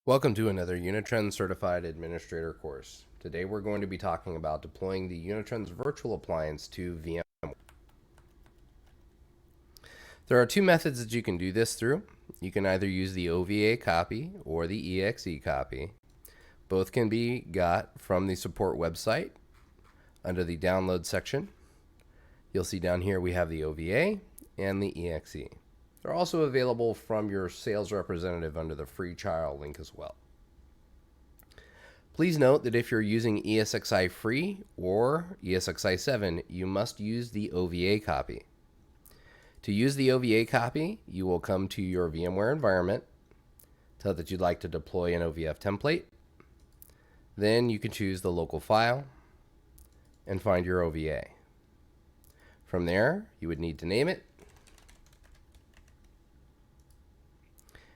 Welcome to another Unitrends Certified Administrator course. Today we're going to be talking about deploying the Unitrends virtual appliance to VMware. There are two methods that you can do this through. You can either use the OVA copy or the EXE copy. Both can be got from the support website under the download section. You'll see down here we have the OVA and the EXE. They're also available from your sales representative under the free trial link as well. Please note that if you're using ESXi free or ESXi 7, you must use the OVA copy. To use the OVA copy, you will come to your VMware environment, tell that you'd like to deploy an OVF template. Then you can choose the local file and find your OVA. From there, you would need to name it.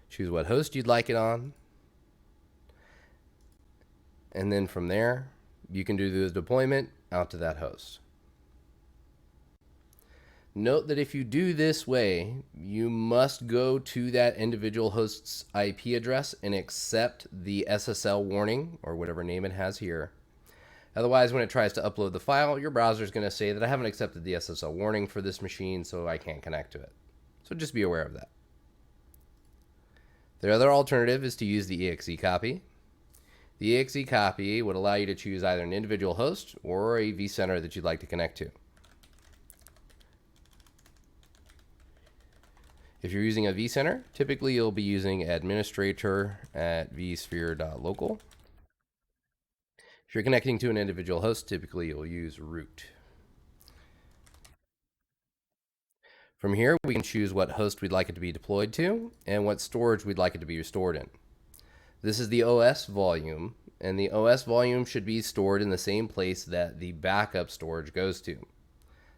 Choose what host you'd like it on. And then from there, you can do the deployment out to that host. Note that if you do this way, you must go to that individual host's IP address and accept the SSL warning or whatever name it has here. Otherwise, when it tries to upload the file, your browser is going to say that I haven't accepted the SSL warning for this machine, so I can't connect to it. So just be aware of that. The other alternative is to use the EXE copy. The EXE copy would allow you to choose either an individual host or a vCenter that you'd like to connect to. If you're using a vCenter, typically you'll be using administrator at vsphere.local. If you're connecting to an individual host, typically you'll use root. From here, we can choose what host we'd like it to be deployed to and what storage we'd like it to be stored in. This is the OS volume, and the OS volume should be stored in the same place that the backup storage goes to.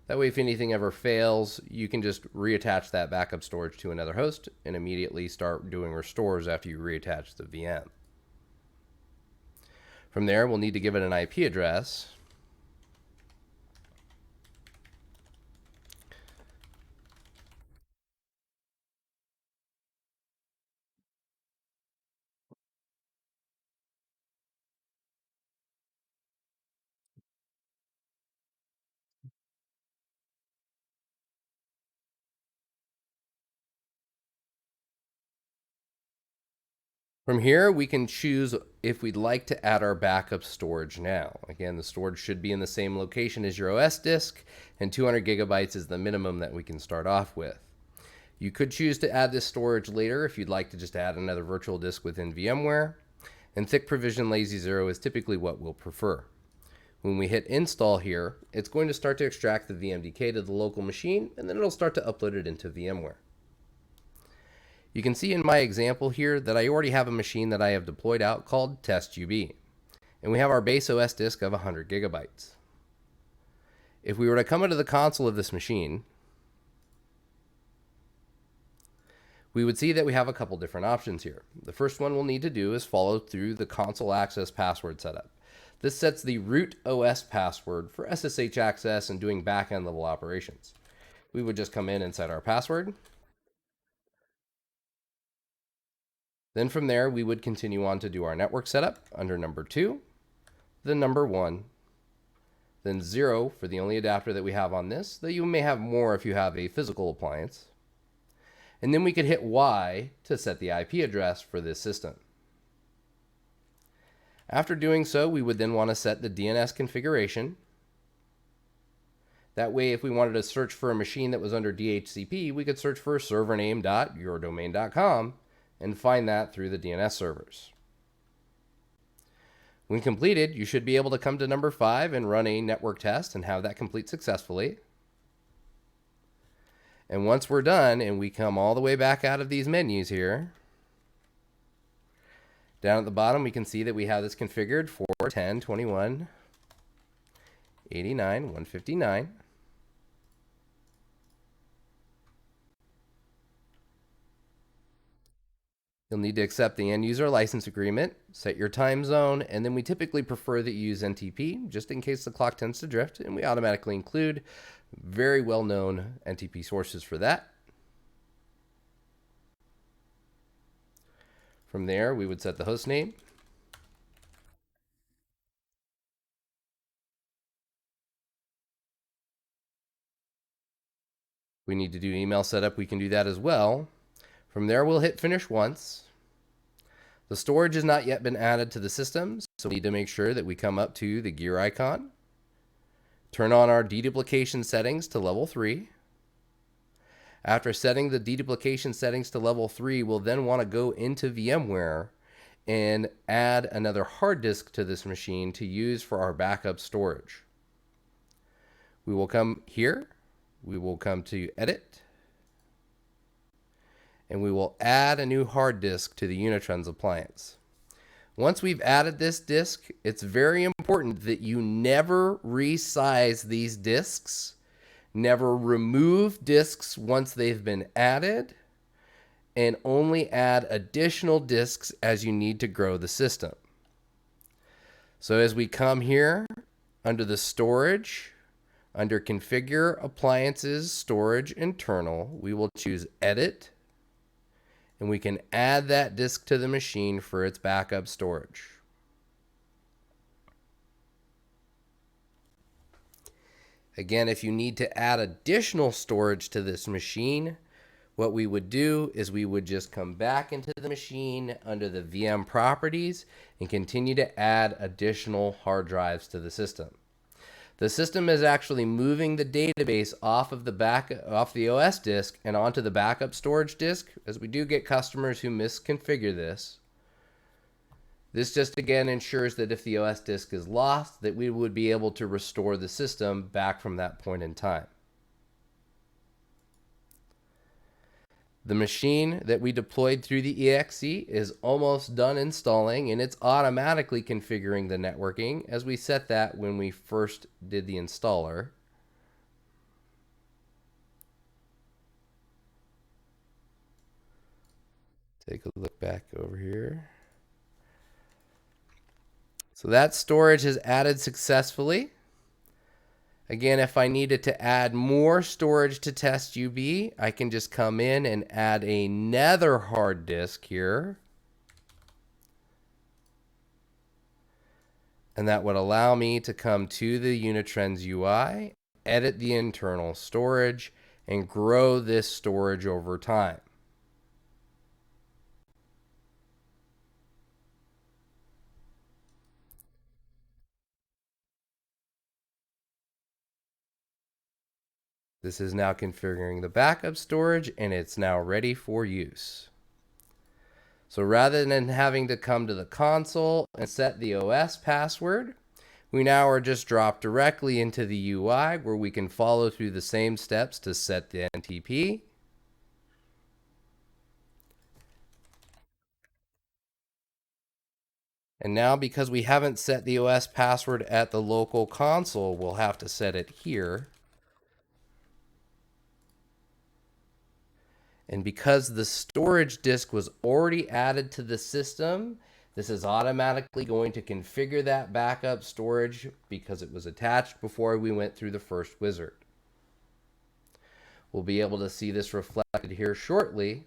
That way, if anything ever fails, you can just reattach that backup storage to another host and immediately start doing restores after you reattach the VM. From there, we'll need to give it an IP address. From here, we can choose if we'd like to add our backup storage now. Again, the storage should be in the same location as your OS disk, and 200 gigabytes is the minimum that we can start off with. You could choose to add this storage later if you'd like to just add another virtual disk within VMware, and thick provision lazy 0 is typically what we'll prefer. When we hit install here, it's going to start to extract the VMDK to the local machine, and then it'll start to upload it into VMware. You can see in my example here that I already have a machine that I have deployed out called TestUB, and we have our base OS disk of 100 gigabytes. If we were to come into the console of this machine, we would see that we have a couple different options here. The first one we'll need to do is follow through the console access password setup. This sets the root OS password for SSH access and doing back-end level operations. We would just come in and set our password. Then from there, we would continue on to do our network setup under number 2, then number 1, then 0 for the only adapter that we have on this, though you may have more if you have a physical appliance. And then we could hit Y to set the IP address for this system. After doing so, we would then want to set the DNS configuration. That way, if we wanted to search for a machine that was under DHCP, we could search for servername.yourdomain.com and find that through the DNS servers. When completed, you should be able to come to number 5 and run a network test and have that complete successfully. And once we're done and we come all the way back out of these menus here, down at the bottom we can see that we have this configured for 10.21.89.159. You'll need to accept the end user license agreement, set your time zone, and then we typically prefer that you use NTP just in case the clock tends to drift, and we automatically include very well-known NTP sources for that. From there, we would set the host name. We need to do email setup. We can do that as well. From there, we'll hit finish once. The storage has not yet been added to the system, so we need to make sure that we come up to the gear icon, turn on our deduplication settings to level 3. After setting the deduplication settings to level 3, we'll then want to go into VMware and add another hard disk to this machine to use for our backup storage. We will come here, we will come to Edit, and we will add a new hard disk to the Unitrends appliance. Once we've added this disk, it's very important that you never resize these disks, never remove disks once they've been added, and only add additional disks as you need to grow the system. So as we come here under the storage, under Configure Appliances, Storage Internal, we will choose Edit, and we can add that disk to the machine for its backup storage. Again, if you need to add additional storage to this machine, what we would do is we would just come back into the machine under the VM properties and continue to add additional hard drives to the system. The system is actually moving the database off of the OS disk and onto the backup storage disk, as we do get customers who misconfigure this. This just again ensures that if the OS disk is lost, that we would be able to restore the system back from that point in time. The machine that we deployed through the EXE is almost done installing, and it's automatically configuring the networking as we set that when we first did the installer. Take a look back over here. So that storage is added successfully. Again, if I needed to add more storage to test UB, I can just come in and add another hard disk here. And that would allow me to come to the Unitrends UI, edit the internal storage, and grow this storage over time. This is now configuring the backup storage, and it's now ready for use. So rather than having to come to the console and set the OS password, we now are just dropped directly into the UI where we can follow through the same steps to set the NTP. And now, because we haven't set the OS password at the local console, we'll have to set it here. And because the storage disk was already added to the system, this is automatically going to configure that backup storage because it was attached before we went through the first wizard. We'll be able to see this reflected here shortly,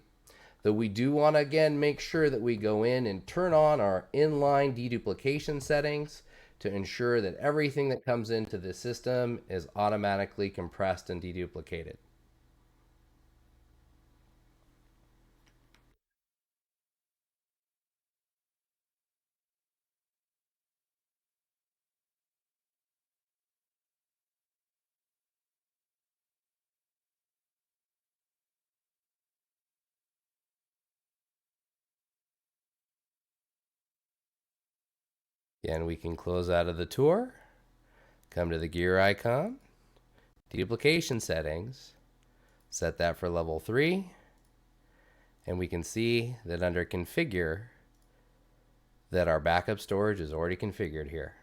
though we do want to again make sure that we go in and turn on our inline deduplication settings to ensure that everything that comes into the system is automatically compressed and deduplicated. Again, we can close out of the tour, come to the gear icon, deduplication settings, set that for level 3, and we can see that under configure that our backup storage is already configured here.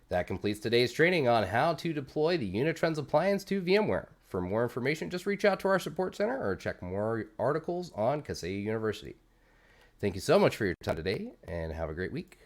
That completes today's training on how to deploy the Unitrends appliance to VMware. For more information, just reach out to our support center or check more articles on Kaseya University. Thank you so much for your time today, and have a great week.